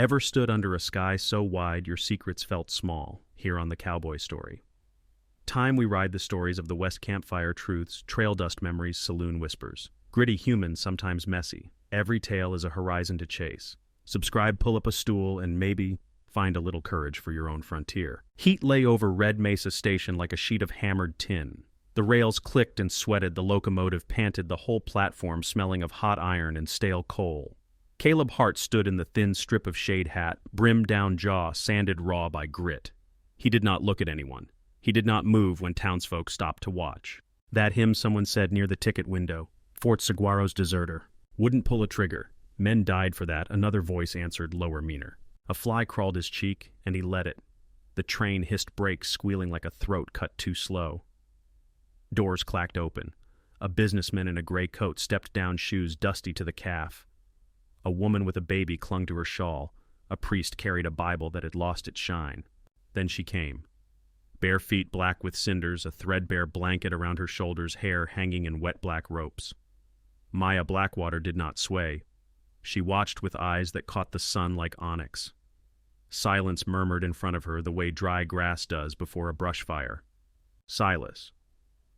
Ever stood under a sky so wide your secrets felt small, here on the Cowboy Story. Time we ride the stories of the West Campfire truths, trail dust memories, saloon whispers. Gritty human, sometimes messy. Every tale is a horizon to chase. Subscribe, pull up a stool, and maybe find a little courage for your own frontier. Heat lay over Red Mesa Station like a sheet of hammered tin. The rails clicked and sweated, the locomotive panted, the whole platform smelling of hot iron and stale coal. Caleb Hart stood in the thin strip of shade hat, brimmed down jaw, sanded raw by grit. He did not look at anyone. He did not move when townsfolk stopped to watch. That him, someone said near the ticket window. Fort Saguaro's deserter. Wouldn't pull a trigger. Men died for that, another voice answered, lower meaner. A fly crawled his cheek, and he let it. The train hissed brakes, squealing like a throat cut too slow. Doors clacked open. A businessman in a gray coat stepped down, shoes dusty to the calf. A woman with a baby clung to her shawl. A priest carried a Bible that had lost its shine. Then she came. Bare feet black with cinders, a threadbare blanket around her shoulders, hair hanging in wet black ropes. Maya Blackwater did not sway. She watched with eyes that caught the sun like onyx. Silence murmured in front of her the way dry grass does before a brush fire. Silas.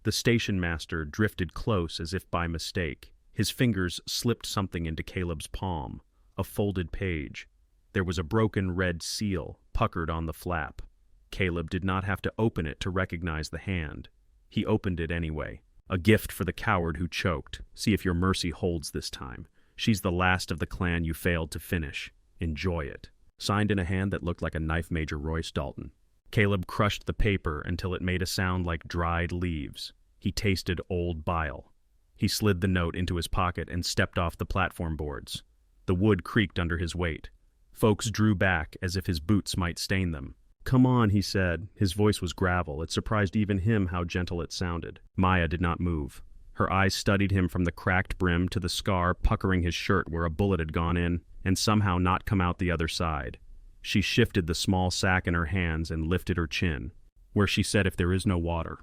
The station master drifted close as if by mistake. His fingers slipped something into Caleb's palm, a folded page. There was a broken red seal puckered on the flap. Caleb did not have to open it to recognize the hand. He opened it anyway. A gift for the coward who choked. See if your mercy holds this time. She's the last of the clan you failed to finish. Enjoy it. Signed in a hand that looked like a knife Major Royce Dalton. Caleb crushed the paper until it made a sound like dried leaves. He tasted old bile. He slid the note into his pocket and stepped off the platform boards. The wood creaked under his weight. Folks drew back as if his boots might stain them. Come on, he said. His voice was gravel. It surprised even him how gentle it sounded. Maya did not move. Her eyes studied him from the cracked brim to the scar puckering his shirt where a bullet had gone in and somehow not come out the other side. She shifted the small sack in her hands and lifted her chin, where she said, if there is no water.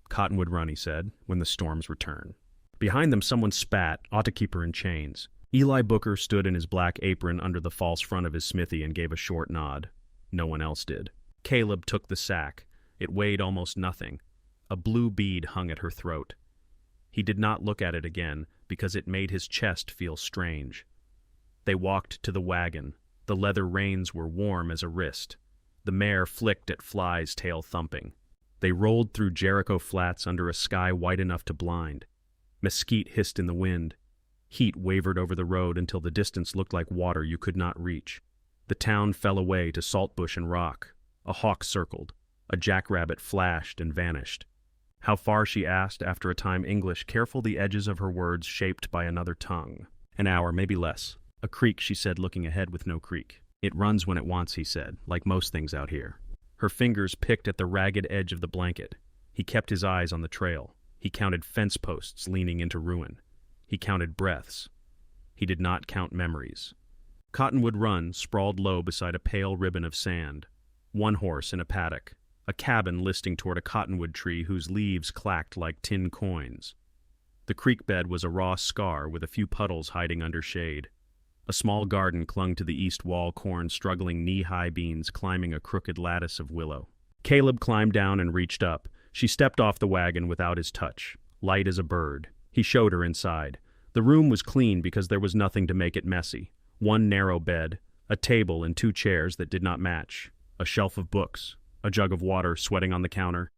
Cottonwood Run, he said, when the storms return. Behind them someone spat, ought to keep her in chains. Eli Booker stood in his black apron under the false front of his smithy and gave a short nod. No one else did. Caleb took the sack. It weighed almost nothing. A blue bead hung at her throat. He did not look at it again because it made his chest feel strange. They walked to the wagon. The leather reins were warm as a wrist. The mare flicked at Fly's tail thumping. They rolled through Jericho Flats under a sky white enough to blind. Mesquite hissed in the wind. Heat wavered over the road until the distance looked like water you could not reach. The town fell away to saltbush and rock. A hawk circled. A jackrabbit flashed and vanished. How far, she asked, after a time English, careful the edges of her words shaped by another tongue. An hour, maybe less. A creek, she said, looking ahead with no creek. It runs when it wants, he said, like most things out here. Her fingers picked at the ragged edge of the blanket. He kept his eyes on the trail. He counted fence posts leaning into ruin. He counted breaths. He did not count memories. Cottonwood Run sprawled low beside a pale ribbon of sand. One horse in a paddock. A cabin listing toward a cottonwood tree whose leaves clacked like tin coins. The creek bed was a raw scar with a few puddles hiding under shade. A small garden clung to the east wall, corn struggling knee-high beans climbing a crooked lattice of willow. Caleb climbed down and reached up. She stepped off the wagon without his touch, light as a bird. He showed her inside. The room was clean because there was nothing to make it messy. One narrow bed, a table and two chairs that did not match, a shelf of books, a jug of water sweating on the counter.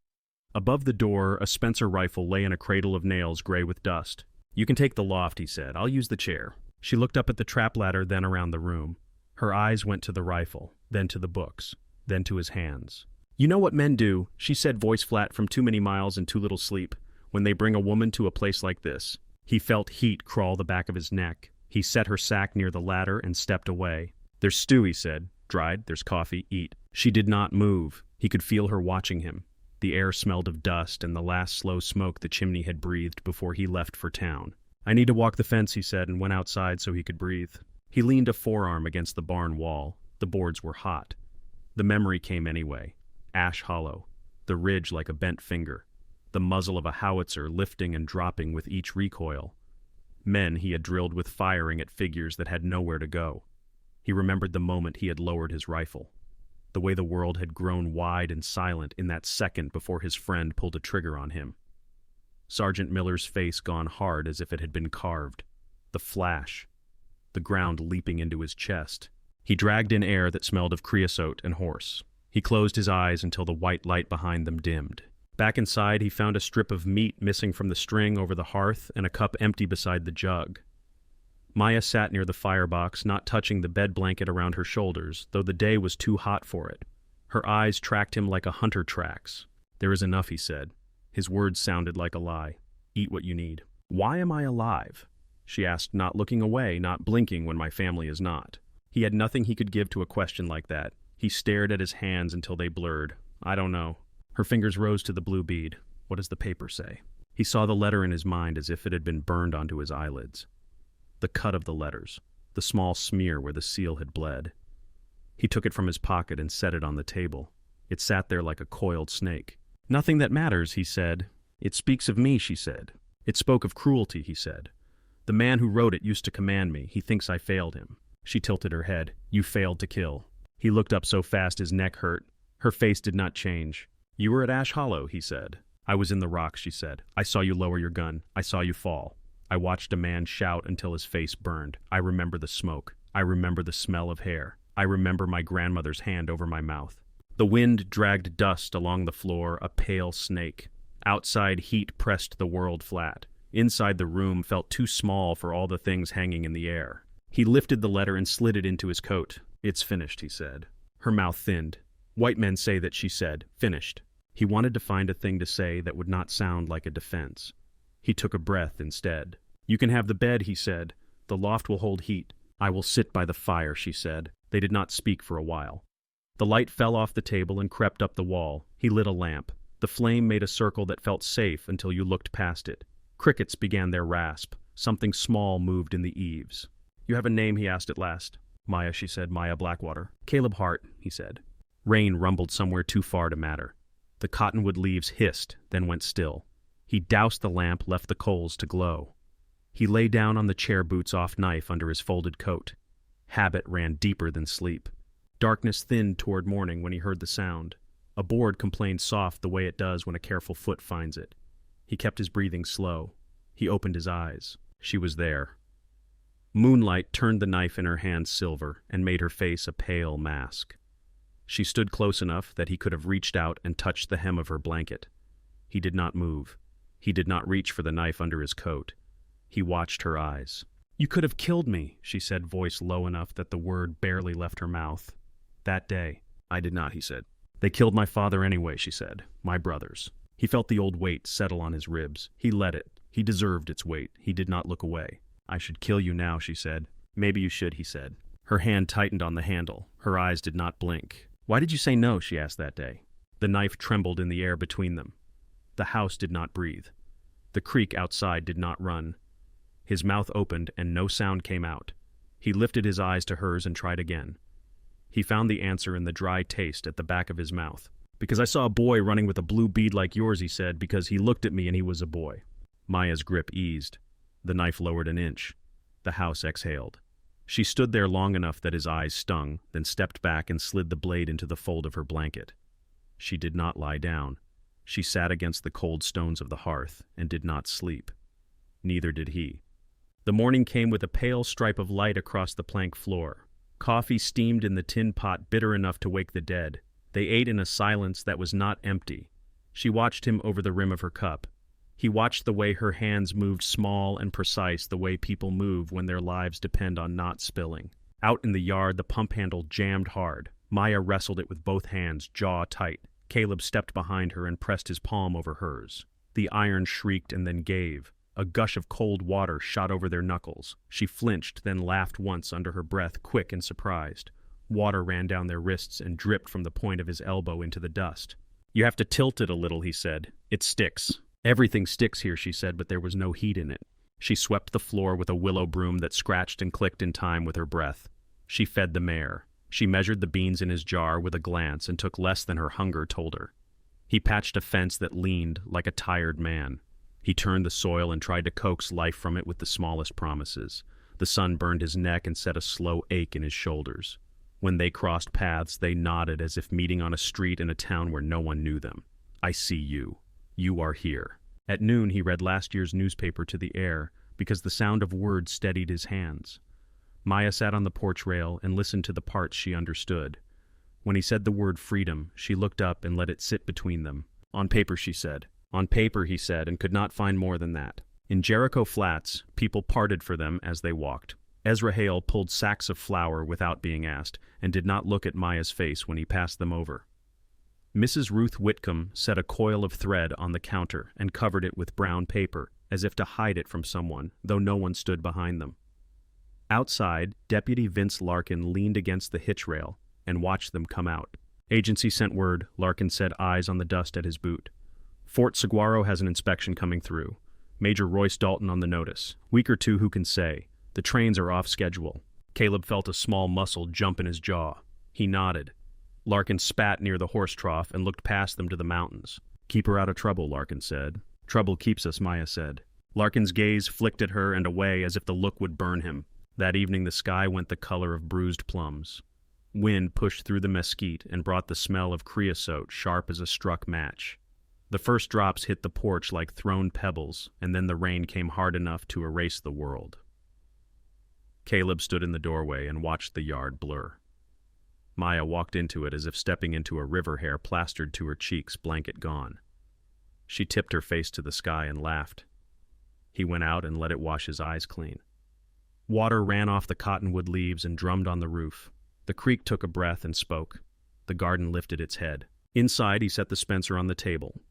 Above the door, a Spencer rifle lay in a cradle of nails gray with dust. You can take the loft, he said. I'll use the chair. She looked up at the trap ladder, then around the room. Her eyes went to the rifle, then to the books, then to his hands. You know what men do, she said, voice flat from too many miles and too little sleep, when they bring a woman to a place like this. He felt heat crawl the back of his neck. He set her sack near the ladder and stepped away. There's stew, he said. Dried, there's coffee, eat. She did not move. He could feel her watching him. The air smelled of dust and the last slow smoke the chimney had breathed before he left for town. I need to walk the fence, he said, and went outside so he could breathe. He leaned a forearm against the barn wall. The boards were hot. The memory came anyway. Ash hollow. The ridge like a bent finger. The muzzle of a howitzer lifting and dropping with each recoil. Men he had drilled with firing at figures that had nowhere to go. He remembered the moment he had lowered his rifle, the way the world had grown wide and silent in that second before his friend pulled a trigger on him. Sergeant Miller's face gone hard as if it had been carved. The flash, the ground leaping into his chest. He dragged in air that smelled of creosote and horse. He closed his eyes until the white light behind them dimmed. Back inside, he found a strip of meat missing from the string over the hearth and a cup empty beside the jug. Maya sat near the firebox, not touching the bed blanket around her shoulders, though the day was too hot for it. Her eyes tracked him like a hunter tracks. "There is enough," he said. His words sounded like a lie. "Eat what you need." "Why am I alive?" she asked, not looking away, not blinking when my family is not. He had nothing he could give to a question like that. He stared at his hands until they blurred. "I don't know." Her fingers rose to the blue bead. "What does the paper say?" He saw the letter in his mind as if it had been burned onto his eyelids. The cut of the letters, the small smear where the seal had bled. He took it from his pocket and set it on the table. It sat there like a coiled snake. "Nothing that matters," he said. "It speaks of me," she said. "It spoke of cruelty," he said. "The man who wrote it used to command me. He thinks I failed him." She tilted her head. "You failed to kill." He looked up so fast his neck hurt. Her face did not change. "You were at Ash Hollow," he said. "I was in the rocks," she said. "I saw you lower your gun. I saw you fall. I watched a man shout until his face burned. I remember the smoke. I remember the smell of hair. I remember my grandmother's hand over my mouth." The wind dragged dust along the floor, a pale snake. Outside, heat pressed the world flat. Inside, the room felt too small for all the things hanging in the air. He lifted the letter and slid it into his coat. "It's finished," he said. Her mouth thinned. "White men say that," she said. "Finished." He wanted to find a thing to say that would not sound like a defense. He took a breath instead. "You can have the bed," he said. "The loft will hold heat." "I will sit by the fire," she said. They did not speak for a while. The light fell off the table and crept up the wall. He lit a lamp. The flame made a circle that felt safe until you looked past it. Crickets began their rasp. Something small moved in the eaves. "You have a name?" he asked at last. "Maya," she said. "Maya Blackwater." "Caleb Hart," he said. Rain rumbled somewhere too far to matter. The cottonwood leaves hissed, then went still. He doused the lamp, left the coals to glow. He lay down on the chair boots off knife under his folded coat. Habit ran deeper than sleep. Darkness thinned toward morning when he heard the sound. A board complained soft the way it does when a careful foot finds it. He kept his breathing slow. He opened his eyes. She was there. Moonlight turned the knife in her hand silver and made her face a pale mask. She stood close enough that he could have reached out and touched the hem of her blanket. He did not move. He did not reach for the knife under his coat. He watched her eyes. "You could have killed me," she said, voice low enough that the word barely left her mouth. "That day." "I did not," he said. "They killed my father anyway," she said. "My brothers." He felt the old weight settle on his ribs. He let it. He deserved its weight. He did not look away. "I should kill you now," she said. "Maybe you should," he said. Her hand tightened on the handle. Her eyes did not blink. "Why did you say no?" she asked that day. The knife trembled in the air between them. The house did not breathe. The creek outside did not run. His mouth opened and no sound came out. He lifted his eyes to hers and tried again. He found the answer in the dry taste at the back of his mouth. "Because I saw a boy running with a blue bead like yours," he said, "because he looked at me and he was a boy." Maya's grip eased. The knife lowered an inch. The house exhaled. She stood there long enough that his eyes stung, then stepped back and slid the blade into the fold of her blanket. She did not lie down. She sat against the cold stones of the hearth and did not sleep. Neither did he. The morning came with a pale stripe of light across the plank floor. Coffee steamed in the tin pot bitter enough to wake the dead. They ate in a silence that was not empty. She watched him over the rim of her cup. He watched the way her hands moved small and precise, the way people move when their lives depend on not spilling. Out in the yard, the pump handle jammed hard. Maya wrestled it with both hands, jaw tight. Caleb stepped behind her and pressed his palm over hers. The iron shrieked and then gave. A gush of cold water shot over their knuckles. She flinched, then laughed once under her breath, quick and surprised. Water ran down their wrists and dripped from the point of his elbow into the dust. "You have to tilt it a little," he said. "It sticks." "Everything sticks here," she said, but there was no heat in it. She swept the floor with a willow broom that scratched and clicked in time with her breath. She fed the mare. She measured the beans in his jar with a glance and took less than her hunger told her. He patched a fence that leaned like a tired man. He turned the soil and tried to coax life from it with the smallest promises. The sun burned his neck and set a slow ache in his shoulders. When they crossed paths, they nodded as if meeting on a street in a town where no one knew them. I see you. You are here. At noon, he read last year's newspaper to the air because the sound of words steadied his hands. Maya sat on the porch rail and listened to the parts she understood. When he said the word freedom, she looked up and let it sit between them. On paper, she said. On paper, he said, and could not find more than that. In Jericho Flats, people parted for them as they walked. Ezra Hale pulled sacks of flour without being asked, and did not look at Maya's face when he passed them over. Mrs. Ruth Whitcomb set a coil of thread on the counter and covered it with brown paper, as if to hide it from someone, though no one stood behind them. Outside, Deputy Vince Larkin leaned against the hitch rail and watched them come out. Agency sent word, Larkin said, eyes on the dust at his boot. Fort Saguaro has an inspection coming through. Major Royce Dalton on the notice. Week or two, who can say? The trains are off schedule. Caleb felt a small muscle jump in his jaw. He nodded. Larkin spat near the horse trough and looked past them to the mountains. Keep her out of trouble, Larkin said. Trouble keeps us, Maya said. Larkin's gaze flicked at her and away as if the look would burn him. That evening the sky went the color of bruised plums. Wind pushed through the mesquite and brought the smell of creosote sharp as a struck match. The first drops hit the porch like thrown pebbles, and then the rain came hard enough to erase the world. Caleb stood in the doorway and watched the yard blur. Maya walked into it as if stepping into a river hair plastered to her cheeks, blanket gone. She tipped her face to the sky and laughed. He went out and let it wash his eyes clean. Water ran off the cottonwood leaves and drummed on the roof. The creek took a breath and spoke. The garden lifted its head. Inside, he set the Spencer on the table.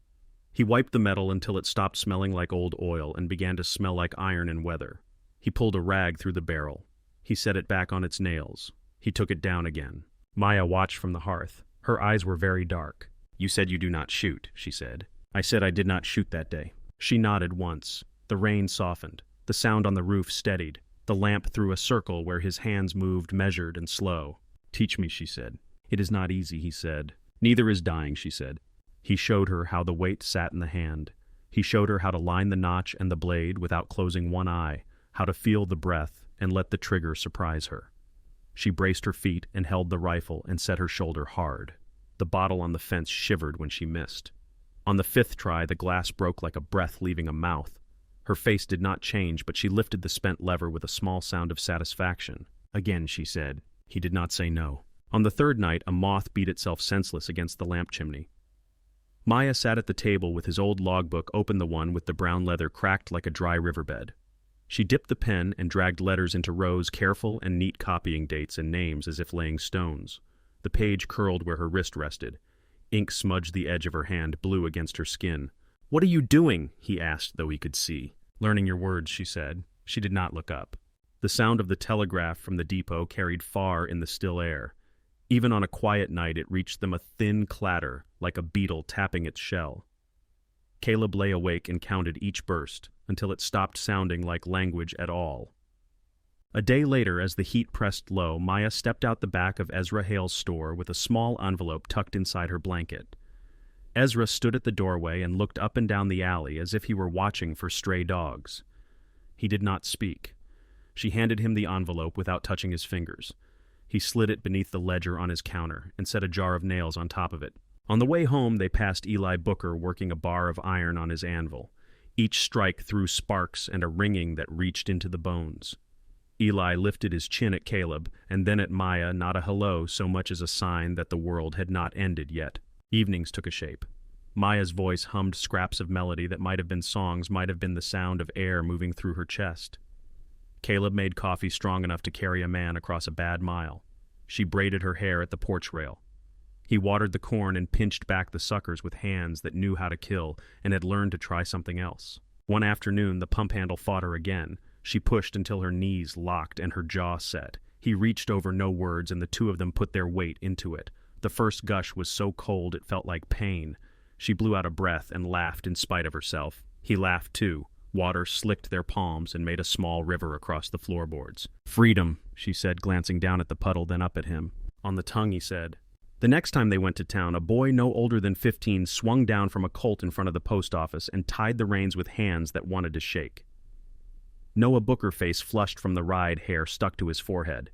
He wiped the metal until it stopped smelling like old oil and began to smell like iron and weather. He pulled a rag through the barrel. He set it back on its nails. He took it down again. Maya watched from the hearth. Her eyes were very dark. You said you do not shoot, she said. I said I did not shoot that day. She nodded once. The rain softened. The sound on the roof steadied. The lamp threw a circle where his hands moved measured and slow. Teach me, she said. It is not easy, he said. Neither is dying, she said. He showed her how the weight sat in the hand. He showed her how to line the notch and the blade without closing one eye, how to feel the breath and let the trigger surprise her. She braced her feet and held the rifle and set her shoulder hard. The bottle on the fence shivered when she missed. On the fifth try, the glass broke like a breath leaving a mouth. Her face did not change, but she lifted the spent lever with a small sound of satisfaction. Again, she said. He did not say no. On the third night, a moth beat itself senseless against the lamp chimney. Maya sat at the table with his old logbook open, the one with the brown leather cracked like a dry riverbed. She dipped the pen and dragged letters into rows, careful and neat, copying dates and names as if laying stones. The page curled where her wrist rested. Ink smudged the edge of her hand, blue against her skin. What are you doing? He asked, though he could see. Learning your words, she said. She did not look up. The sound of the telegraph from the depot carried far in the still air. Even on a quiet night, it reached them a thin clatter, like a beetle tapping its shell. Caleb lay awake and counted each burst, until it stopped sounding like language at all. A day later, as the heat pressed low, Maya stepped out the back of Ezra Hale's store with a small envelope tucked inside her blanket. Ezra stood at the doorway and looked up and down the alley as if he were watching for stray dogs. He did not speak. She handed him the envelope without touching his fingers. He slid it beneath the ledger on his counter and set a jar of nails on top of it. On the way home, they passed Eli Booker working a bar of iron on his anvil. Each strike threw sparks and a ringing that reached into the bones. Eli lifted his chin at Caleb, and then at Maya, not a hello so much as a sign that the world had not ended yet. Evenings took a shape. Maya's voice hummed scraps of melody that might have been songs, might have been the sound of air moving through her chest. Caleb made coffee strong enough to carry a man across a bad mile. She braided her hair at the porch rail. He watered the corn and pinched back the suckers with hands that knew how to kill and had learned to try something else. One afternoon, the pump handle fought her again. She pushed until her knees locked and her jaw set. He reached over no words, and the two of them put their weight into it. The first gush was so cold it felt like pain. She blew out a breath and laughed in spite of herself. He laughed too. Water slicked their palms and made a small river across the floorboards. Freedom, she said, glancing down at the puddle, then up at him. On the tongue, he said. The next time they went to town, a boy no older than 15 swung down from a colt in front of the post office and tied the reins with hands that wanted to shake. Noah Booker face flushed from the ride, hair stuck to his forehead.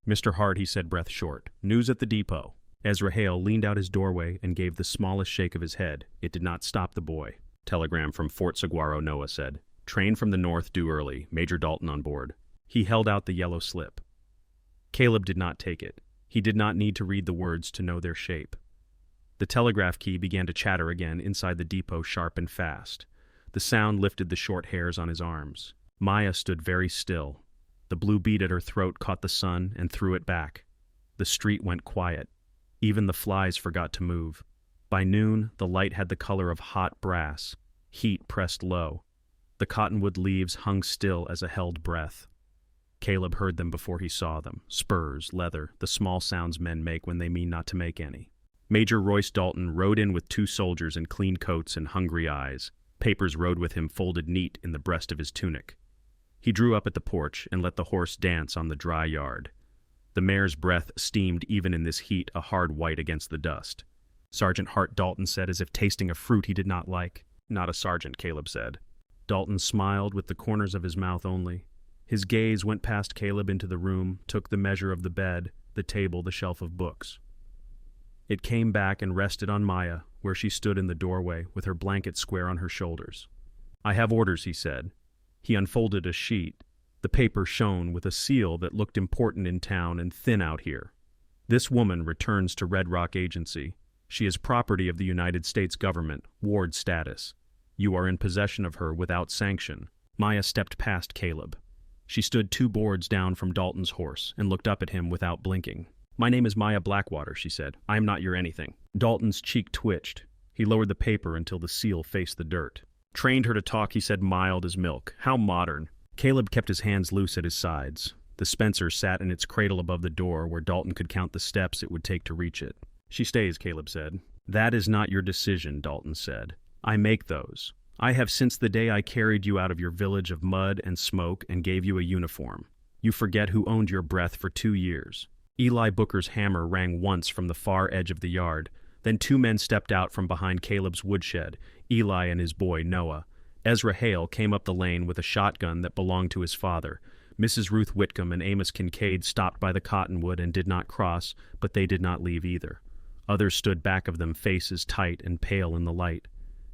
"Mr. Hart," he said, breath short. "News at the depot." Ezra Hale leaned out his doorway and gave the smallest shake of his head. It did not stop the boy. "Telegram from Fort Saguaro," Noah said. "Train from the north due early. Major Dalton on board." He held out the yellow slip. Caleb did not take it. He did not need to read the words to know their shape. The telegraph key began to chatter again inside the depot, sharp and fast. The sound lifted the short hairs on his arms. Maya stood very still. The blue bead at her throat caught the sun and threw it back. The street went quiet. Even the flies forgot to move. By noon, the light had the color of hot brass. Heat pressed low. The cottonwood leaves hung still as a held breath. Caleb heard them before he saw them. Spurs, leather, the small sounds men make when they mean not to make any. Major Royce Dalton rode in with 2 soldiers in clean coats and hungry eyes. Papers rode with him folded neat in the breast of his tunic. He drew up at the porch and let the horse dance on the dry yard. The mare's breath steamed even in this heat, a hard white against the dust. "Sergeant Hart," Dalton said, as if tasting a fruit he did not like. "Not a sergeant," Caleb said. Dalton smiled with the corners of his mouth only. His gaze went past Caleb into the room, took the measure of the bed, the table, the shelf of books. It came back and rested on Maya, where she stood in the doorway with her blanket square on her shoulders. "I have orders," he said. He unfolded a sheet. The paper shone with a seal that looked important in town and thin out here. "This woman returns to Red Rock Agency. She is property of the United States government, ward status. You are in possession of her without sanction." Maya stepped past Caleb. She stood 2 boards down from Dalton's horse and looked up at him without blinking. "My name is Maya Blackwater," she said. "I am not your anything." Dalton's cheek twitched. He lowered the paper until the seal faced the dirt. "Trained her to talk," he said, mild as milk. "How modern." Caleb kept his hands loose at his sides. The Spencer sat in its cradle above the door where Dalton could count the steps it would take to reach it. "She stays," Caleb said. "That is not your decision," Dalton said. "I make those. I have since the day I carried you out of your village of mud and smoke and gave you a uniform. You forget who owned your breath for 2 years." Eli Booker's hammer rang once from the far edge of the yard. Then 2 men stepped out from behind Caleb's woodshed, Eli and his boy, Noah. Ezra Hale came up the lane with a shotgun that belonged to his father. Mrs. Ruth Whitcomb and Amos Kincaid stopped by the cottonwood and did not cross, but they did not leave either. Others stood back of them, faces tight and pale in the light.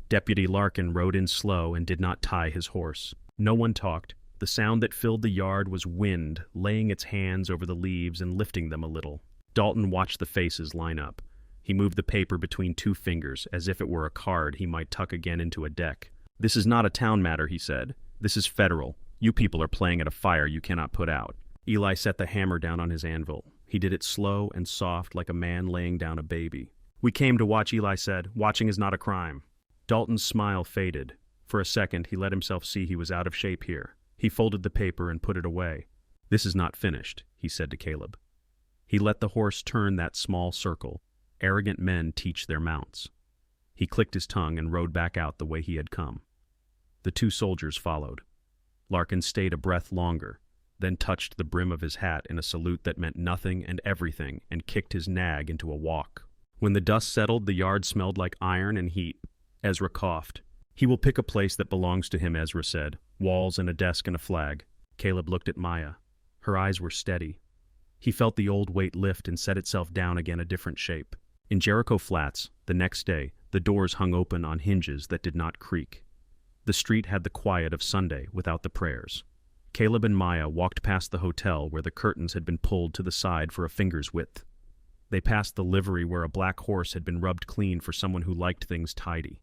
Deputy Larkin rode in slow and did not tie his horse. No one talked. The sound that filled the yard was wind, laying its hands over the leaves and lifting them a little. Dalton watched the faces line up. He moved the paper between 2 fingers, as if it were a card he might tuck again into a deck. "This is not a town matter," he said. "This is federal. You people are playing at a fire you cannot put out." Eli set the hammer down on his anvil. He did it slow and soft, like a man laying down a baby. "We came to watch," Eli said. "Watching is not a crime." Dalton's smile faded. For a second, he let himself see he was out of shape here. He folded the paper and put it away. "This is not finished," he said to Caleb. He let the horse turn that small circle. Arrogant men teach their mounts. He clicked his tongue and rode back out the way he had come. The 2 soldiers followed. Larkin stayed a breath longer, then touched the brim of his hat in a salute that meant nothing and everything, and kicked his nag into a walk. When the dust settled, the yard smelled like iron and heat. Ezra coughed. "He will pick a place that belongs to him," Ezra said. "Walls and a desk and a flag." Caleb looked at Maya. Her eyes were steady. He felt the old weight lift and set itself down again, a different shape. In Jericho Flats, the next day, the doors hung open on hinges that did not creak. The street had the quiet of Sunday without the prayers. Caleb and Maya walked past the hotel where the curtains had been pulled to the side for a finger's width. They passed the livery where a black horse had been rubbed clean for someone who liked things tidy.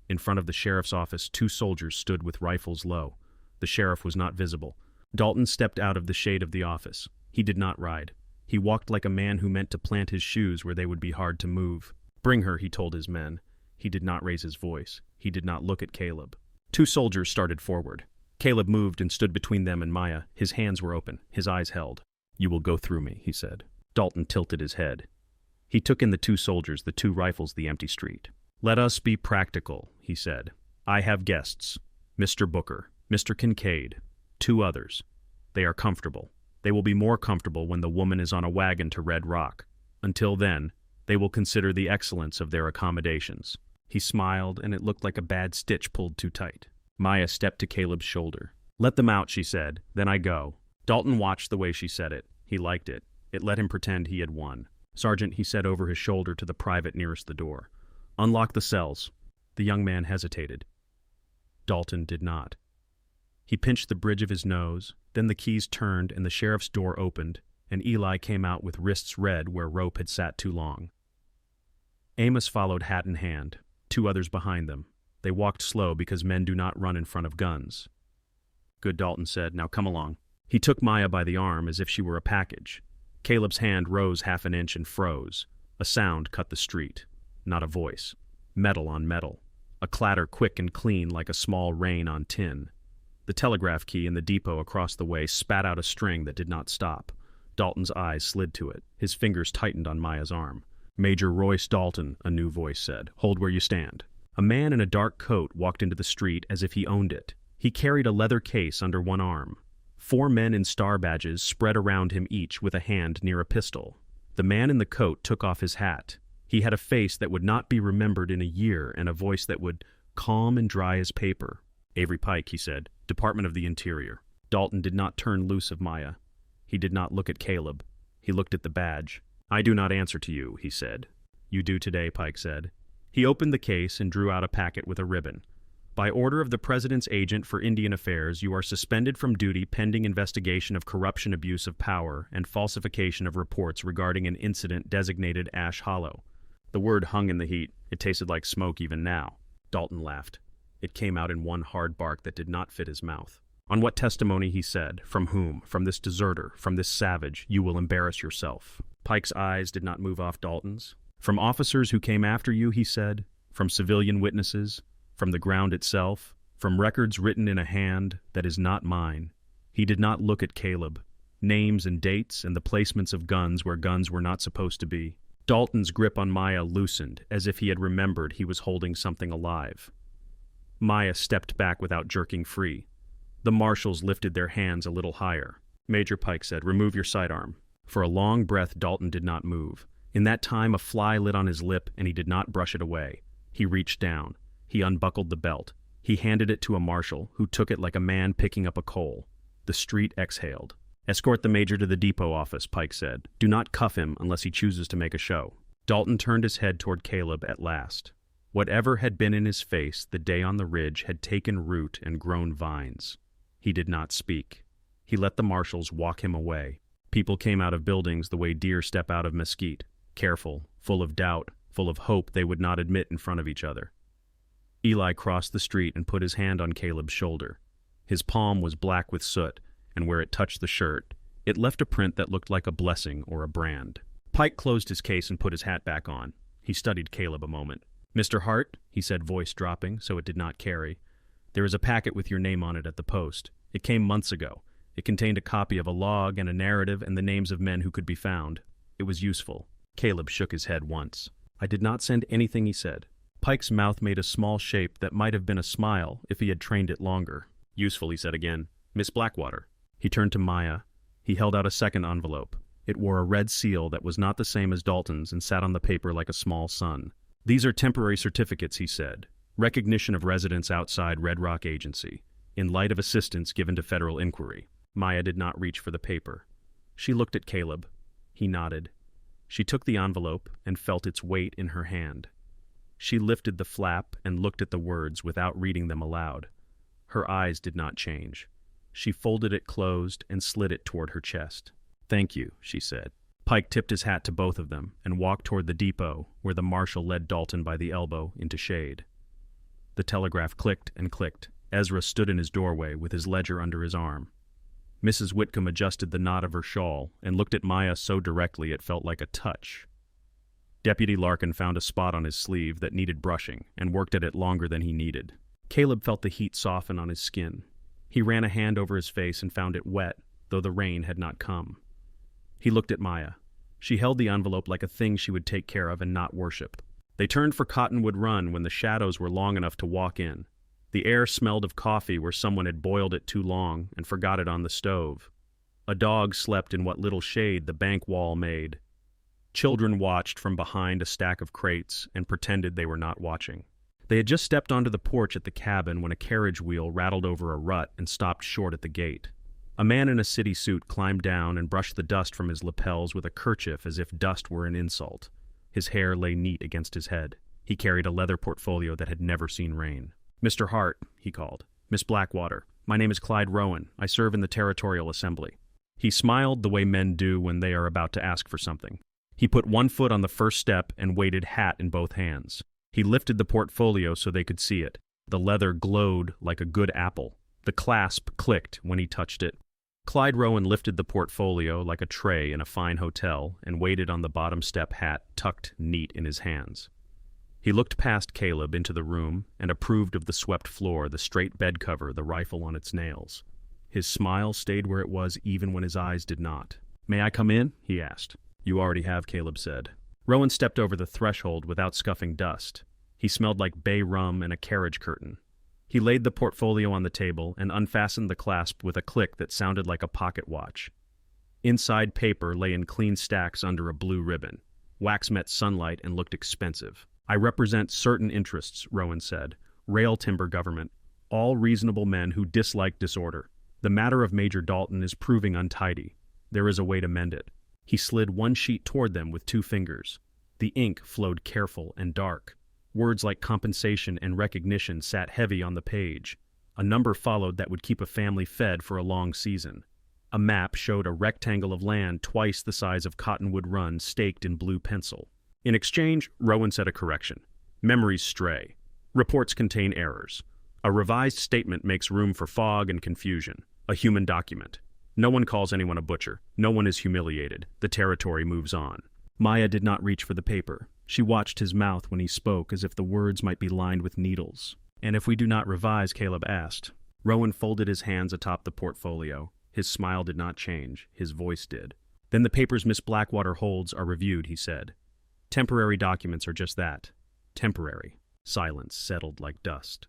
In front of the sheriff's office, 2 soldiers stood with rifles low. The sheriff was not visible. Dalton stepped out of the shade of the office. He did not ride. He walked like a man who meant to plant his shoes where they would be hard to move. "Bring her," he told his men. He did not raise his voice. He did not look at Caleb. 2 soldiers started forward. Caleb moved and stood between them and Maya. His hands were open, his eyes held. "You will go through me," he said. Dalton tilted his head. He took in the 2 soldiers, the 2 rifles, the empty street. "Let us be practical," he said. "I have guests. Mr. Booker, Mr. Kincaid, 2 others. They are comfortable. They will be more comfortable when the woman is on a wagon to Red Rock. Until then, they will consider the excellence of their accommodations." He smiled, and it looked like a bad stitch pulled too tight. Maya stepped to Caleb's shoulder. "Let them out," she said, "then I go." Dalton watched the way she said it. He liked it. It let him pretend he had won. "Sergeant," he said over his shoulder to the private nearest the door. "Unlock the cells." The young man hesitated. Dalton did not. He pinched the bridge of his nose, then the keys turned and the sheriff's door opened, and Eli came out with wrists red where rope had sat too long. Amos followed hat in hand, 2 others behind them. They walked slow because men do not run in front of guns. "Good," Dalton said. "Now come along." He took Maya by the arm as if she were a package. Caleb's hand rose half an inch and froze. A sound cut the street. Not a voice. Metal on metal. A clatter quick and clean like a small rain on tin. The telegraph key in the depot across the way spat out a string that did not stop. Dalton's eyes slid to it. His fingers tightened on Maya's arm. "Major Royce Dalton," a new voice said. "Hold where you stand." A man in a dark coat walked into the street as if he owned it. He carried a leather case under one arm. 4 men in star badges spread around him, each with a hand near a pistol. The man in the coat took off his hat. He had a face that would not be remembered in a year and a voice that would calm and dry as paper. "Avery Pike," he said, "Department of the Interior." Dalton did not turn loose of Maya. He did not look at Caleb. He looked at the badge. "I do not answer to you," he said. "You do today," Pike said. He opened the case and drew out a packet with a ribbon. "By order of the President's agent for Indian Affairs, you are suspended from duty pending investigation of corruption, abuse of power, and falsification of reports regarding an incident designated Ash Hollow." The word hung in the heat. It tasted like smoke even now. Dalton laughed. It came out in one hard bark that did not fit his mouth. "On what testimony," he said, "from whom, from this deserter, from this savage, you will embarrass yourself." Pike's eyes did not move off Dalton's. "From officers who came after you," he said, "from civilian witnesses, from the ground itself, from records written in a hand that is not mine." He did not look at Caleb. Names and dates and the placements of guns where guns were not supposed to be. Dalton's grip on Maya loosened, as if he had remembered he was holding something alive. Maya stepped back without jerking free. The marshals lifted their hands a little higher. "Major," Pike said, "remove your sidearm." For a long breath, Dalton did not move. In that time, a fly lit on his lip, and he did not brush it away. He reached down. He unbuckled the belt. He handed it to a marshal, who took it like a man picking up a coal. The street exhaled. "Escort the major to the depot office," Pike said. "Do not cuff him unless he chooses to make a show." Dalton turned his head toward Caleb at last. Whatever had been in his face the day on the ridge had taken root and grown vines. He did not speak. He let the marshals walk him away. People came out of buildings the way deer step out of mesquite, careful, full of doubt, full of hope they would not admit in front of each other. Eli crossed the street and put his hand on Caleb's shoulder. His palm was black with soot, and where it touched the shirt, it left a print that looked like a blessing or a brand. Pike closed his case and put his hat back on. He studied Caleb a moment. "Mr. Hart," he said, voice dropping so it did not carry, "there is a packet with your name on it at the post. It came months ago. It contained a copy of a log and a narrative and the names of men who could be found. It was useful." Caleb shook his head once. "I did not send anything," he said. Pike's mouth made a small shape that might have been a smile if he had trained it longer. "Useful," he said again. "Miss Blackwater." He turned to Maya. He held out a second envelope. It wore a red seal that was not the same as Dalton's and sat on the paper like a small sun. "These are temporary certificates," he said. "Recognition of residence outside Red Rock Agency, in light of assistance given to federal inquiry." Maya did not reach for the paper. She looked at Caleb. He nodded. She took the envelope and felt its weight in her hand. She lifted the flap and looked at the words without reading them aloud. Her eyes did not change. She folded it closed and slid it toward her chest. "Thank you," she said. Pike tipped his hat to both of them and walked toward the depot, where the marshal led Dalton by the elbow into shade. The telegraph clicked and clicked. Ezra stood in his doorway with his ledger under his arm. Mrs. Whitcomb adjusted the knot of her shawl and looked at Maya so directly it felt like a touch. Deputy Larkin found a spot on his sleeve that needed brushing and worked at it longer than he needed. Caleb felt the heat soften on his skin. He ran a hand over his face and found it wet, though the rain had not come. He looked at Maya. She held the envelope like a thing she would take care of and not worship. They turned for Cottonwood Run when the shadows were long enough to walk in. The air smelled of coffee where someone had boiled it too long and forgot it on the stove. A dog slept in what little shade the bank wall made. Children watched from behind a stack of crates and pretended they were not watching. They had just stepped onto the porch at the cabin when a carriage wheel rattled over a rut and stopped short at the gate. A man in a city suit climbed down and brushed the dust from his lapels with a kerchief as if dust were an insult. His hair lay neat against his head. He carried a leather portfolio that had never seen rain. "Mr. Hart," he called. "Miss Blackwater. My name is Clyde Rowan. I serve in the Territorial Assembly." He smiled the way men do when they are about to ask for something. He put one foot on the first step and weighted hat in both hands. He lifted the portfolio so they could see it. The leather glowed like a good apple. The clasp clicked when he touched it. Clyde Rowan lifted the portfolio like a tray in a fine hotel and waited on the bottom step, hat tucked neat in his hands. He looked past Caleb into the room and approved of the swept floor, the straight bed cover, the rifle on its nails. His smile stayed where it was even when his eyes did not. "May I come in?" he asked. "You already have," Caleb said. Rowan stepped over the threshold without scuffing dust. He smelled like bay rum and a carriage curtain. He laid the portfolio on the table and unfastened the clasp with a click that sounded like a pocket watch. Inside paper lay in clean stacks under a blue ribbon. Wax met sunlight and looked expensive. "I represent certain interests," Rowan said. "Rail timber government. All reasonable men who dislike disorder. The matter of Major Dalton is proving untidy. There is a way to mend it." He slid one sheet toward them with 2 fingers. The ink flowed careful and dark. Words like compensation and recognition sat heavy on the page. A number followed that would keep a family fed for a long season. A map showed a rectangle of land twice the size of Cottonwood Run staked in blue pencil. In exchange, Rowan said a correction. "Memories stray. Reports contain errors. A revised statement makes room for fog and confusion. A human document. No one calls anyone a butcher. No one is humiliated. The territory moves on." Maya did not reach for the paper. She watched his mouth when he spoke as if the words might be lined with needles. "And if we do not revise?" Caleb asked. Rowan folded his hands atop the portfolio. His smile did not change. His voice did. "Then the papers Miss Blackwater holds are reviewed," he said. "Temporary documents are just that. Temporary." Silence settled like dust.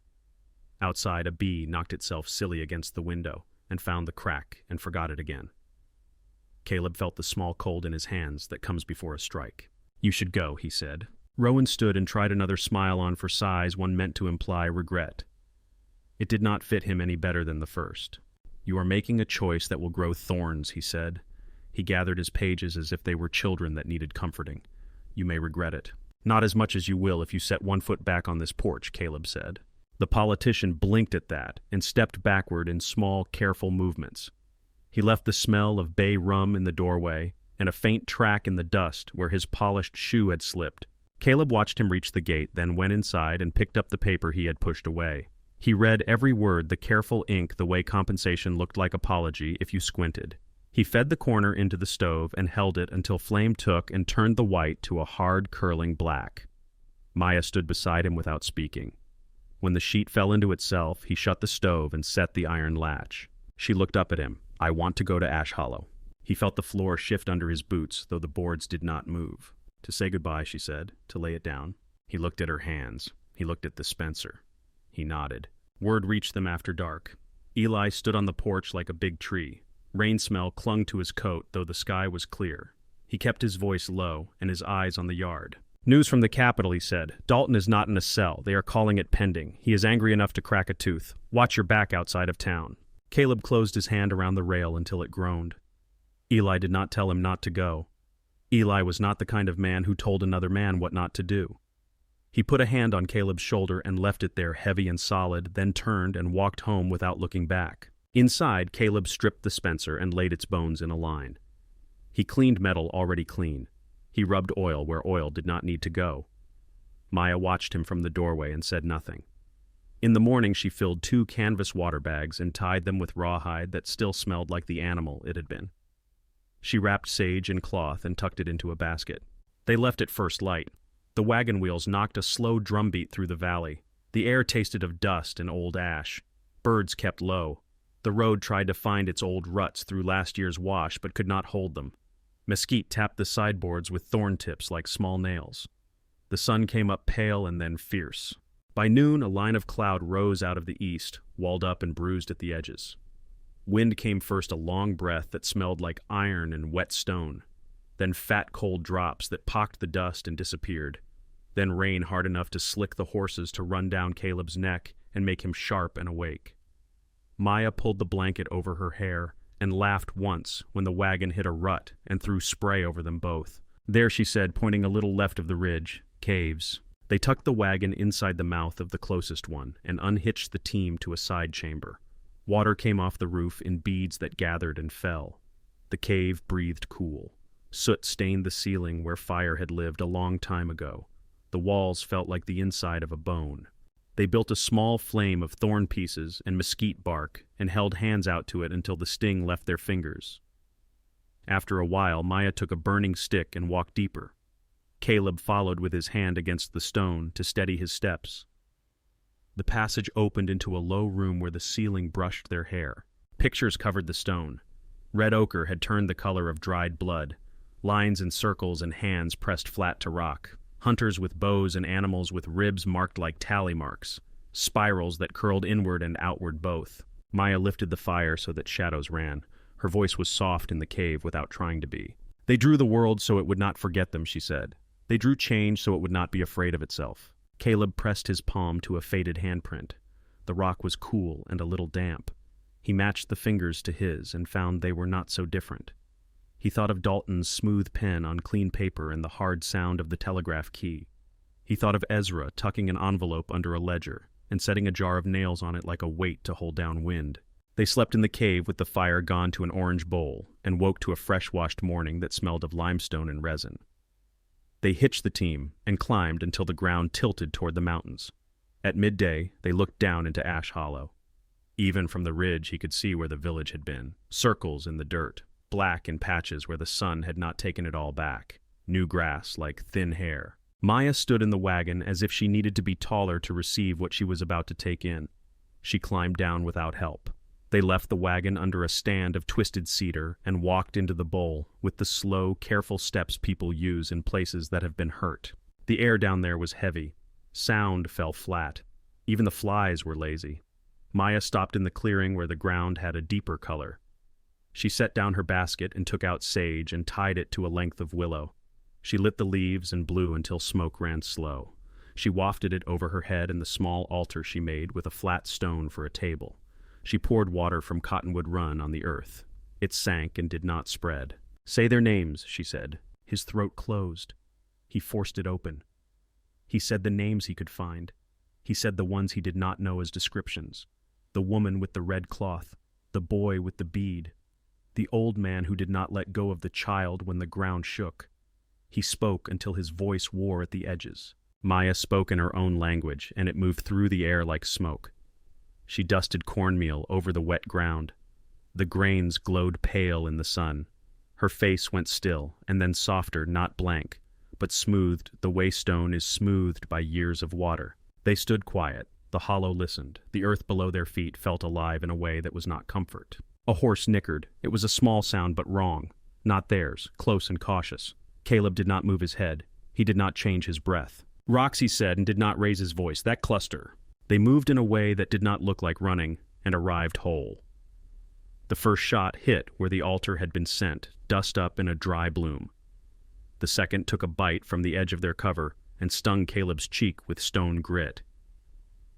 Outside, a bee knocked itself silly against the window and found the crack and forgot it again. Caleb felt the small cold in his hands that comes before a strike. "You should go," he said. Rowan stood and tried another smile on for size one meant to imply regret. It did not fit him any better than the first. "You are making a choice that will grow thorns," he said. He gathered his pages as if they were children that needed comforting. "You may regret it." "Not as much as you will if you set one foot back on this porch," Caleb said. The politician blinked at that and stepped backward in small, careful movements. He left the smell of bay rum in the doorway and a faint track in the dust where his polished shoe had slipped. Caleb watched him reach the gate, then went inside and picked up the paper he had pushed away. He read every word, the careful ink, the way compensation looked like apology if you squinted. He fed the corner into the stove and held it until flame took and turned the white to a hard, curling black. Maya stood beside him without speaking. When the sheet fell into itself, he shut the stove and set the iron latch. She looked up at him. "I want to go to Ash Hollow." He felt the floor shift under his boots, though the boards did not move. "To say goodbye," she said, to lay it down. He looked at her hands. He looked at the Spencer. He nodded. Word reached them after dark. Eli stood on the porch like a big tree. Rain smell clung to his coat, though the sky was clear. He kept his voice low and his eyes on the yard. "News from the capital," he said. "Dalton is not in a cell. They are calling it pending. He is angry enough to crack a tooth. Watch your back outside of town." Caleb closed his hand around the rail until it groaned. Eli did not tell him not to go. Eli was not the kind of man who told another man what not to do. He put a hand on Caleb's shoulder and left it there heavy and solid, then turned and walked home without looking back. Inside, Caleb stripped the Spencer and laid its bones in a line. He cleaned metal already clean. He rubbed oil where oil did not need to go. Maya watched him from the doorway and said nothing. In the morning, she filled 2 canvas water bags and tied them with rawhide that still smelled like the animal it had been. She wrapped sage in cloth and tucked it into a basket. They left at first light. The wagon wheels knocked a slow drumbeat through the valley. The air tasted of dust and old ash. Birds kept low. The road tried to find its old ruts through last year's wash but could not hold them. Mesquite tapped the sideboards with thorn tips like small nails. The sun came up pale and then fierce. By noon, a line of cloud rose out of the east, walled up and bruised at the edges. Wind came first, a long breath that smelled like iron and wet stone, then fat cold drops that pocked the dust and disappeared. then rain hard enough to slick the horses to run down Caleb's neck and make him sharp and awake. Maya pulled the blanket over her hair and laughed once when the wagon hit a rut and threw spray over them both. "There," she said, pointing a little left of the ridge. "Caves." They tucked the wagon inside the mouth of the closest one and unhitched the team to a side chamber. Water came off the roof in beads that gathered and fell. The cave breathed cool. Soot stained the ceiling where fire had lived a long time ago. The walls felt like the inside of a bone. They built a small flame of thorn pieces and mesquite bark and held hands out to it until the sting left their fingers. After a while, Maya took a burning stick and walked deeper. Caleb followed with his hand against the stone to steady his steps. The passage opened into a low room where the ceiling brushed their hair. Pictures covered the stone. Red ochre had turned the color of dried blood. Lines and circles and hands pressed flat to rock. Hunters with bows and animals with ribs marked like tally marks. Spirals that curled inward and outward both. Maya lifted the fire so that shadows ran. Her voice was soft in the cave without trying to be. "They drew the world so it would not forget them," she said. "They drew change so it would not be afraid of itself." Caleb pressed his palm to a faded handprint. The rock was cool and a little damp. He matched the fingers to his and found they were not so different. He thought of Dalton's smooth pen on clean paper and the hard sound of the telegraph key. He thought of Ezra tucking an envelope under a ledger and setting a jar of nails on it like a weight to hold down wind. They slept in the cave with the fire gone to an orange bowl and woke to a fresh-washed morning that smelled of limestone and resin. They hitched the team and climbed until the ground tilted toward the mountains. At midday, they looked down into Ash Hollow. Even from the ridge, he could see where the village had been. Circles in the dirt, black in patches where the sun had not taken it all back. New grass like thin hair. Maya stood in the wagon as if she needed to be taller to receive what she was about to take in. She climbed down without help. They left the wagon under a stand of twisted cedar and walked into the bowl with the slow, careful steps people use in places that have been hurt. The air down there was heavy. Sound fell flat. Even the flies were lazy. Maya stopped in the clearing where the ground had a deeper color. She set down her basket and took out sage and tied it to a length of willow. She lit the leaves and blew until smoke ran slow. She wafted it over her head and the small altar she made with a flat stone for a table. She poured water from Cottonwood Run on the earth. It sank and did not spread. "Say their names," she said. His throat closed. He forced it open. He said the names he could find. He said the ones he did not know as descriptions. The woman with the red cloth. The boy with the bead. The old man who did not let go of the child when the ground shook. He spoke until his voice wore at the edges. Maya spoke in her own language, and it moved through the air like smoke. She dusted cornmeal over the wet ground. The grains glowed pale in the sun. Her face went still, and then softer, not blank, but smoothed the way stone is smoothed by years of water. They stood quiet. The hollow listened. The earth below their feet felt alive in a way that was not comfort. A horse nickered. It was a small sound, but wrong. Not theirs, close and cautious. Caleb did not move his head. He did not change his breath. "Rocks," he said, and did not raise his voice. "That cluster." They moved in a way that did not look like running, and arrived whole. The first shot hit where the altar had been sent, dust up in a dry bloom. The second took a bite from the edge of their cover and stung Caleb's cheek with stone grit.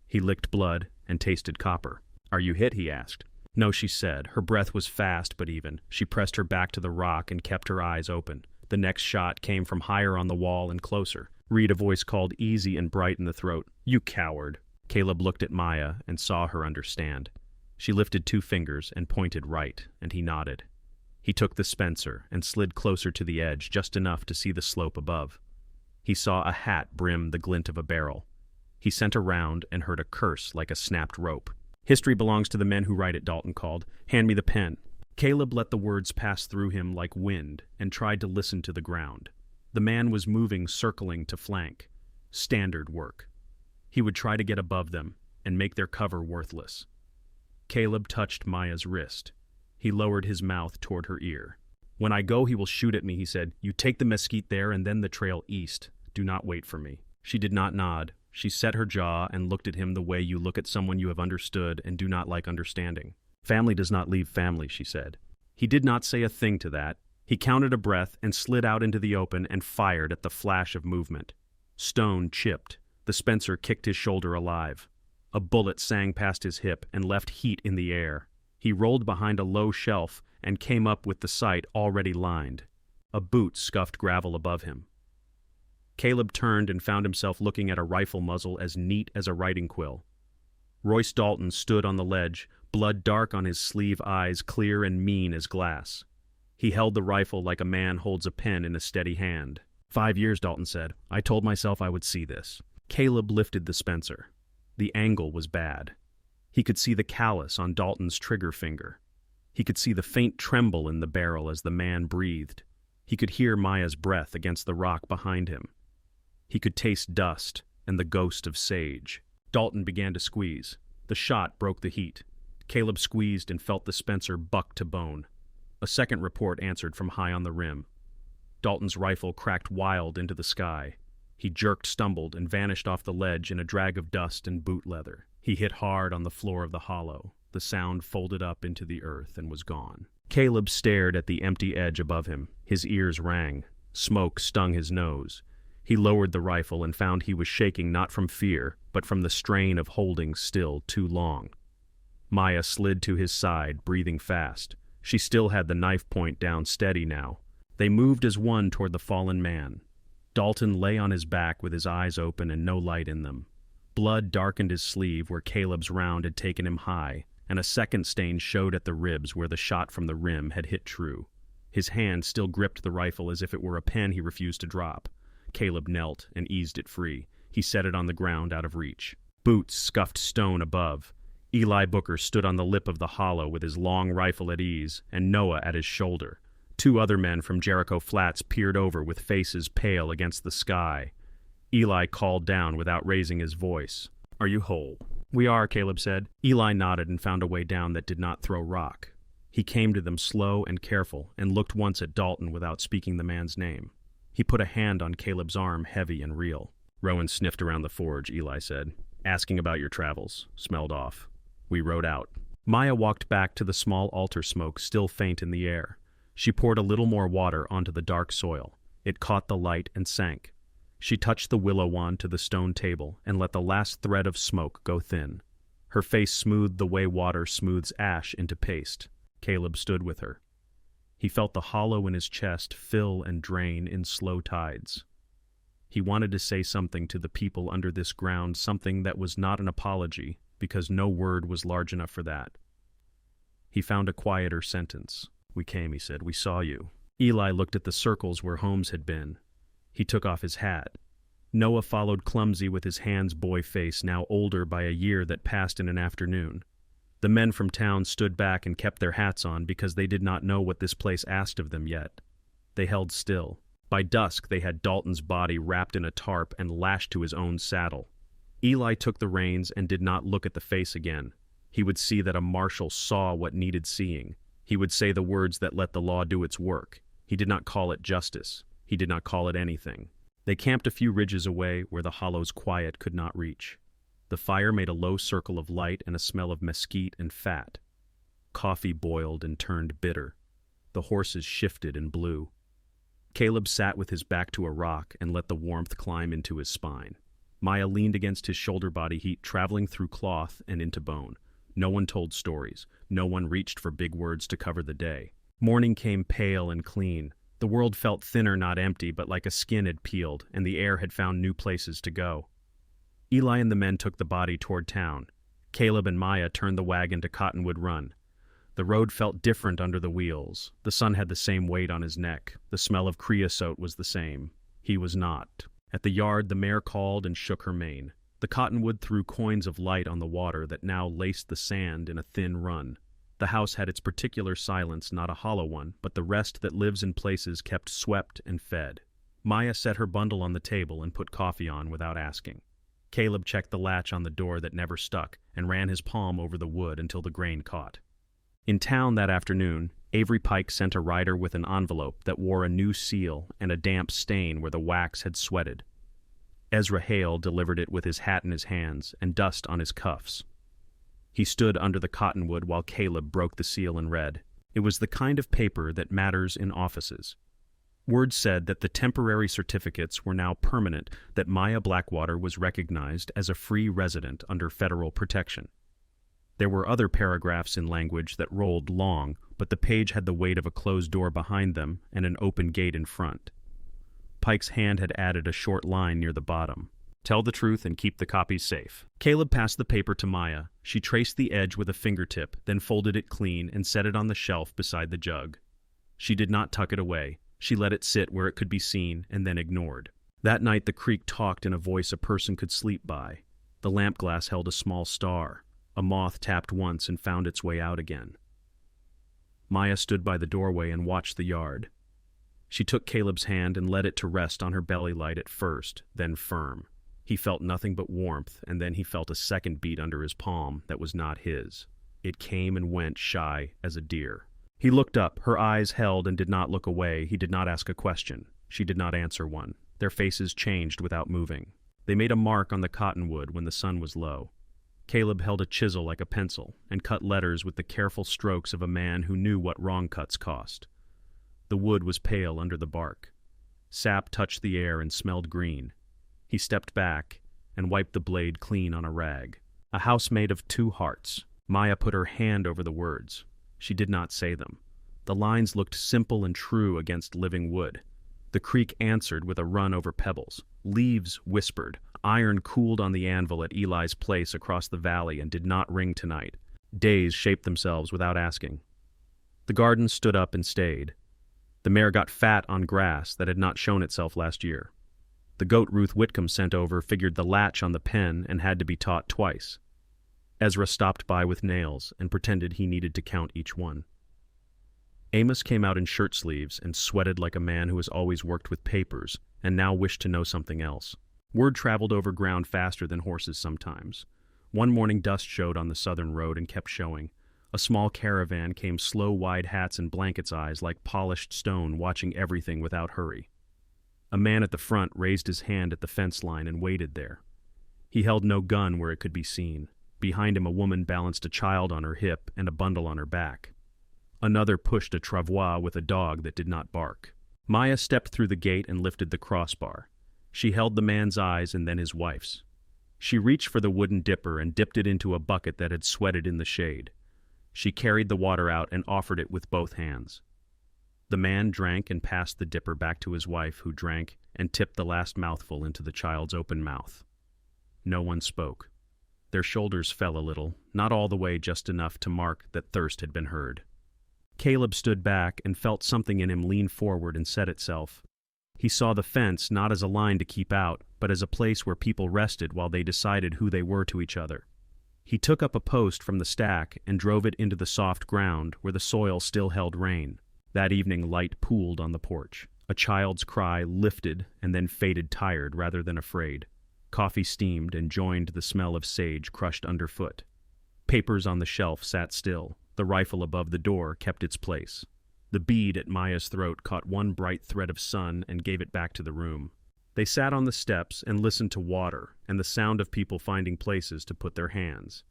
He licked blood and tasted copper. "Are you hit?" he asked. "No," she said. Her breath was fast but even. She pressed her back to the rock and kept her eyes open. The next shot came from higher on the wall and closer. Reed, a voice called easy and bright in the throat. "You coward." Caleb looked at Maya and saw her understand. She lifted 2 fingers and pointed right, and he nodded. He took the Spencer and slid closer to the edge, just enough to see the slope above. He saw a hat brim the glint of a barrel. He sent around and heard a curse like a snapped rope. "History belongs to the men who write it," Dalton called. "Hand me the pen." Caleb let the words pass through him like wind and tried to listen to the ground. The man was moving, circling to flank. Standard work. He would try to get above them and make their cover worthless. Caleb touched Maya's wrist. He lowered his mouth toward her ear. "When I go, he will shoot at me," he said. "You take the mesquite there and then the trail east. Do not wait for me." She did not nod. She set her jaw and looked at him the way you look at someone you have understood and do not like understanding. "Family does not leave family," she said. He did not say a thing to that. He counted a breath and slid out into the open and fired at the flash of movement. Stone chipped. The Spencer kicked his shoulder alive. A bullet sang past his hip and left heat in the air. He rolled behind a low shelf and came up with the sight already lined. A boot scuffed gravel above him. Caleb turned and found himself looking at a rifle muzzle as neat as a writing quill. Royce Dalton stood on the ledge, blood dark on his sleeve, eyes clear and mean as glass. He held the rifle like a man holds a pen in a steady hand. 5 years, Dalton said. I told myself I would see this. Caleb lifted the Spencer. The angle was bad. He could see the callus on Dalton's trigger finger. He could see the faint tremble in the barrel as the man breathed. He could hear Maya's breath against the rock behind him. He could taste dust and the ghost of sage. Dalton began to squeeze. The shot broke the heat. Caleb squeezed and felt the Spencer buck to bone. A second report answered from high on the rim. Dalton's rifle cracked wild into the sky. He jerked, stumbled, and vanished off the ledge in a drag of dust and boot leather. He hit hard on the floor of the hollow. The sound folded up into the earth and was gone. Caleb stared at the empty edge above him. His ears rang. Smoke stung his nose. He lowered the rifle and found he was shaking not from fear, but from the strain of holding still too long. Maya slid to his side, breathing fast. She still had the knife point down steady now. They moved as one toward the fallen man. Dalton lay on his back with his eyes open and no light in them. Blood darkened his sleeve where Caleb's round had taken him high, and a second stain showed at the ribs where the shot from the rim had hit true. His hand still gripped the rifle as if it were a pen he refused to drop. Caleb knelt and eased it free. He set it on the ground out of reach. Boots scuffed stone above. Eli Booker stood on the lip of the hollow with his long rifle at ease, and Noah at his shoulder. 2 other men from Jericho Flats peered over with faces pale against the sky. Eli called down without raising his voice. Are you whole? We are, Caleb said. Eli nodded and found a way down that did not throw rock. He came to them slow and careful and looked once at Dalton without speaking the man's name. He put a hand on Caleb's arm, heavy and real. Rowan sniffed around the forge, Eli said. Asking about your travels. Smelled off. We rode out. Maya walked back to the small altar smoke still faint in the air. She poured a little more water onto the dark soil. It caught the light and sank. She touched the willow wand to the stone table and let the last thread of smoke go thin. Her face smoothed the way water smooths ash into paste. Caleb stood with her. He felt the hollow in his chest fill and drain in slow tides. He wanted to say something to the people under this ground, something that was not an apology, because no word was large enough for that. He found a quieter sentence. We came, he said. We saw you. Eli looked at the circles where homes had been. He took off his hat. Noah followed clumsy with his hands boy face, now older by a year that passed in an afternoon. The men from town stood back and kept their hats on because they did not know what this place asked of them yet. They held still. By dusk they had Dalton's body wrapped in a tarp and lashed to his own saddle. Eli took the reins and did not look at the face again. He would see that a marshal saw what needed seeing. He would say the words that let the law do its work. He did not call it justice. He did not call it anything. They camped a few ridges away where the hollow's quiet could not reach. The fire made a low circle of light and a smell of mesquite and fat. Coffee boiled and turned bitter. The horses shifted and blew. Caleb sat with his back to a rock and let the warmth climb into his spine. Maya leaned against his shoulder body heat, traveling through cloth and into bone. No one told stories. No one reached for big words to cover the day. Morning came pale and clean. The world felt thinner, not empty, but like a skin had peeled, and the air had found new places to go. Eli and the men took the body toward town. Caleb and Maya turned the wagon to Cottonwood Run. The road felt different under the wheels. The sun had the same weight on his neck. The smell of creosote was the same. He was not. At the yard, the mare called and shook her mane. The cottonwood threw coins of light on the water that now laced the sand in a thin run. The house had its particular silence, not a hollow one, but the rest that lives in places kept swept and fed. Maya set her bundle on the table and put coffee on without asking. Caleb checked the latch on the door that never stuck and ran his palm over the wood until the grain caught. In town that afternoon, Avery Pike sent a rider with an envelope that wore a new seal and a damp stain where the wax had sweated. Ezra Hale delivered it with his hat in his hands and dust on his cuffs. He stood under the cottonwood while Caleb broke the seal and read. It was the kind of paper that matters in offices. Word said that the temporary certificates were now permanent, that Maya Blackwater was recognized as a free resident under federal protection. There were other paragraphs in language that rolled long, but the page had the weight of a closed door behind them and an open gate in front. Pike's hand had added a short line near the bottom. Tell the truth and keep the copies safe. Caleb passed the paper to Maya. She traced the edge with a fingertip, then folded it clean and set it on the shelf beside the jug. She did not tuck it away. She let it sit where it could be seen and then ignored. That night the creek talked in a voice a person could sleep by. The lamp glass held a small star. A moth tapped once and found its way out again. Maya stood by the doorway and watched the yard. She took Caleb's hand and let it to rest on her belly light at first, then firm. He felt nothing but warmth, and then he felt a second beat under his palm that was not his. It came and went shy as a deer. He looked up, her eyes held and did not look away. He did not ask a question. She did not answer one. Their faces changed without moving. They made a mark on the cottonwood when the sun was low. Caleb held a chisel like a pencil and cut letters with the careful strokes of a man who knew what wrong cuts cost. The wood was pale under the bark. Sap touched the air and smelled green. He stepped back and wiped the blade clean on a rag. A house made of 2 hearts. Maya put her hand over the words. She did not say them. The lines looked simple and true against living wood. The creek answered with a run over pebbles. Leaves whispered. Iron cooled on the anvil at Eli's place across the valley and did not ring tonight. Days shaped themselves without asking. The garden stood up and stayed. The mare got fat on grass that had not shown itself last year. The goat Ruth Whitcomb sent over figured the latch on the pen and had to be taught twice. Ezra stopped by with nails and pretended he needed to count each one. Amos came out in shirt sleeves and sweated like a man who has always worked with papers and now wished to know something else. Word traveled over ground faster than horses sometimes. One morning dust showed on the southern road and kept showing. A small caravan came, slow, wide hats and blankets eyes like polished stone, watching everything without hurry. A man at the front raised his hand at the fence line and waited there. He held no gun where it could be seen. Behind him a woman balanced a child on her hip and a bundle on her back. Another pushed a travois with a dog that did not bark. Maya stepped through the gate and lifted the crossbar. She held the man's eyes and then his wife's. She reached for the wooden dipper and dipped it into a bucket that had sweated in the shade. She carried the water out and offered it with both hands. The man drank and passed the dipper back to his wife, who drank and tipped the last mouthful into the child's open mouth. No one spoke. Their shoulders fell a little, not all the way, just enough to mark that thirst had been heard. Caleb stood back and felt something in him lean forward and set itself. He saw the fence not as a line to keep out, but as a place where people rested while they decided who they were to each other. He took up a post from the stack and drove it into the soft ground where the soil still held rain. That evening light pooled on the porch. A child's cry lifted and then faded, tired rather than afraid. Coffee steamed and joined the smell of sage crushed underfoot. Papers on the shelf sat still. The rifle above the door kept its place. The bead at Maya's throat caught one bright thread of sun and gave it back to the room. They sat on the steps and listened to water and the sound of people finding places to put their hands.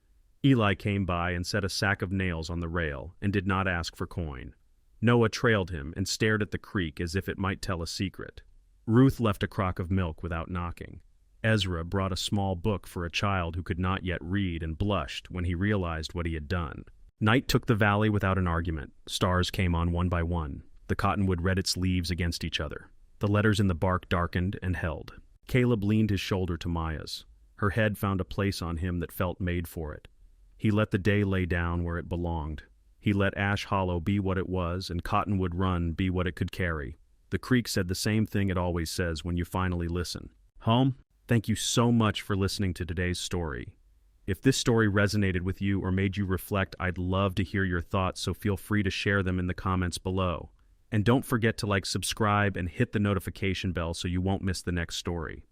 Eli came by and set a sack of nails on the rail and did not ask for coin. Noah trailed him and stared at the creek as if it might tell a secret. Ruth left a crock of milk without knocking. Ezra brought a small book for a child who could not yet read and blushed when he realized what he had done. Night took the valley without an argument. Stars came on one by one. The cottonwood read its leaves against each other. The letters in the bark darkened and held. Caleb leaned his shoulder to Maya's. Her head found a place on him that felt made for it. He let the day lay down where it belonged. He let Ash Hollow be what it was and Cottonwood Run be what it could carry. The creek said the same thing it always says when you finally listen. Home, thank you so much for listening to today's story. If this story resonated with you or made you reflect, I'd love to hear your thoughts, so feel free to share them in the comments below. And don't forget to subscribe and hit the notification bell so you won't miss the next story.